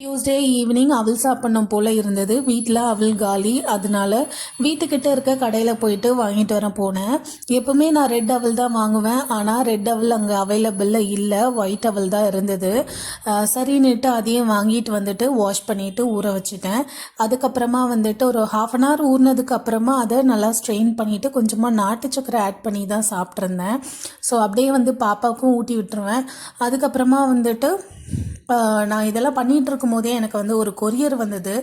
Tuesday evening அவல் சாப்பிடணும் போல் இருந்தது. வீட்டில் அவல் காலி. அதனால வீட்டுக்கிட்ட இருக்க கடையில் போயிட்டு வாங்கிட்டு வர போனேன். எப்போவுமே நான் ரெட் அவல் தான் வாங்குவேன். ஆனால் ரெட் அவல் அங்கே அவைலபிளில் இல்லை, ஒயிட் அவல் தான் இருந்தது. சரின்னுட்டு அதையும் வாங்கிட்டு வந்துட்டு வாஷ் பண்ணிவிட்டு ஊற வச்சுட்டேன். அதுக்கப்புறமா வந்துட்டு ஒரு ½ அன் ஹவர் ஊறினதுக்கு அப்புறமா அதை நல்லா ஸ்ட்ரெயின் பண்ணிவிட்டு கொஞ்சமாக நாட்டு சக்கரை ஆட் பண்ணி தான் சாப்பிட்ருந்தேன். ஸோ அப்படியே வந்து பாப்பாவுக்கும் ஊட்டி விட்டுருவேன். அதுக்கப்புறமா வந்துட்டு நான் இதெல்லாம் பண்ணிகிட்டு இருக்கும் போதே எனக்கு வந்து ஒரு கொரியர் வந்தது.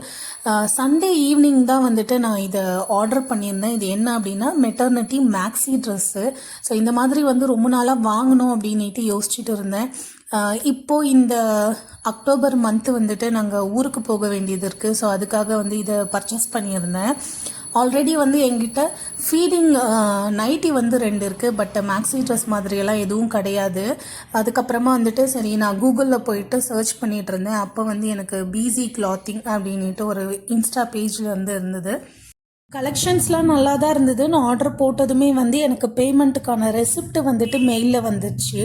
சண்டே ஈவினிங் தான் வந்துட்டு நான் இதை ஆர்டர் பண்ணியிருந்தேன். இது என்ன அப்படின்னா மெட்டர்னிட்டி மேக்ஸி ட்ரெஸ்ஸு. ஸோ இந்த மாதிரி வந்து ரொம்ப நாளாக வாங்கணும் அப்படின்ட்டு யோசிச்சுட்டு இருந்தேன். இப்போது இந்த அக்டோபர் மந்த்து வந்துட்டு நாங்கள் ஊருக்கு போக வேண்டியது இருக்குது. ஸோ அதுக்காக வந்து இதை பர்ச்சேஸ் பண்ணியிருந்தேன். ஆல்ரெடி வந்து எங்கிட்ட ஃபீடிங் நைட்டி வந்து 2 இருக்குது. பட் மேக்ஸி ட்ரெஸ் மாதிரியெல்லாம் எதுவும் கிடையாது. அதுக்கப்புறமா வந்துட்டு சரி நான் கூகுளில் போயிட்டு சர்ச் பண்ணிகிட்டு இருந்தேன். அப்போ வந்து எனக்கு பிசி கிளாத்திங் அப்படின்ட்டு ஒரு இன்ஸ்டா பேஜில் வந்து இருந்தது. கலெக்ஷன்ஸ்லாம் நல்லா தான் இருந்தது. நான் ஆர்டர் போட்டதுமே வந்து எனக்கு பேமெண்ட்டுக்கான ரெசிப்ட் வந்துட்டு மெயிலில் வந்துச்சு.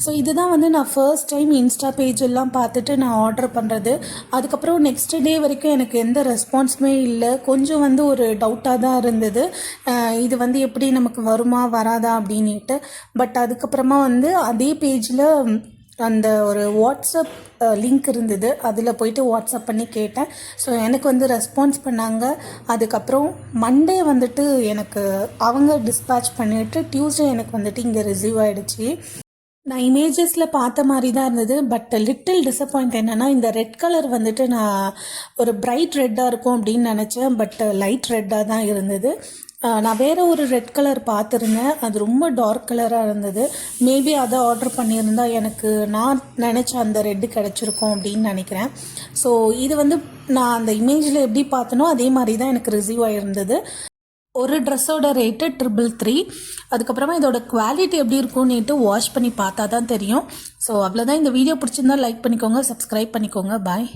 ஸோ இதுதான் வந்து நான் ஃபர்ஸ்ட் டைம் இன்ஸ்டா பேஜ் எல்லாம் பார்த்துட்டு நான் ஆர்டர் பண்ணுறது. அதுக்கப்புறம் நெக்ஸ்ட் டே வரைக்கும் எனக்கு எந்த ரெஸ்பான்ஸுமே இல்லை. கொஞ்சம் வந்து ஒரு டவுட்டாக தான் இருந்தது, இது வந்து எப்படி நமக்கு வருமா வராதா அப்படின்ட்டு. பட் அதுக்கப்புறமா வந்து அதே பேஜில் அந்த ஒரு வாட்ஸ்அப் லிங்க் இருந்தது. அதில் போயிட்டு வாட்ஸ்அப் பண்ணி கேட்டேன். ஸோ எனக்கு வந்து ரெஸ்பான்ஸ் பண்ணாங்க. அதுக்கப்புறம் மண்டே வந்துட்டு எனக்கு அவங்க டிஸ்பேட்ச் பண்ணிவிட்டு டியூஸ்டே எனக்கு வந்துட்டு இங்கே ரிசீவ் ஆகிடுச்சு. நான் இமேஜஸில் பார்த்த மாதிரி தான் இருந்தது. பட் லிட்டில் டிசப்பாயிண்ட் என்னென்னா இந்த ரெட் கலர் வந்துட்டு நான் ஒரு பிரைட் ரெட்டாக இருக்கும் அப்படின்னு நினச்சேன். பட் லைட் ரெட்டாக தான் இருந்தது. நான் வேறு ஒரு ரெட் கலர் பார்த்துருந்தேன், அது ரொம்ப டார்க் கலராக இருந்தது. மேபி அதை ஆர்டர் பண்ணியிருந்தால் எனக்கு நான் நினச்ச அந்த ரெட்டு கிடச்சிருக்கும் அப்படின்னு நினைக்கிறேன். ஸோ இது வந்து நான் அந்த இமேஜில் எப்படி பார்த்தனோ அதே மாதிரி தான் எனக்கு ரிசீவ் ஆகிருந்தது. ஒரு ட்ரெஸ்ஸோட ரேட்டு 333. அதுக்கப்புறமா இதோட குவாலிட்டி எப்படி இருக்கும்னுட்டு வாஷ் பண்ணி பார்த்தா தான் தெரியும். ஸோ அவ்வளோதான். இந்த வீடியோ பிடிச்சிருந்தா லைக் பண்ணிக்கோங்க, சப்ஸ்கிரைப் பண்ணிக்கோங்க. பாய்.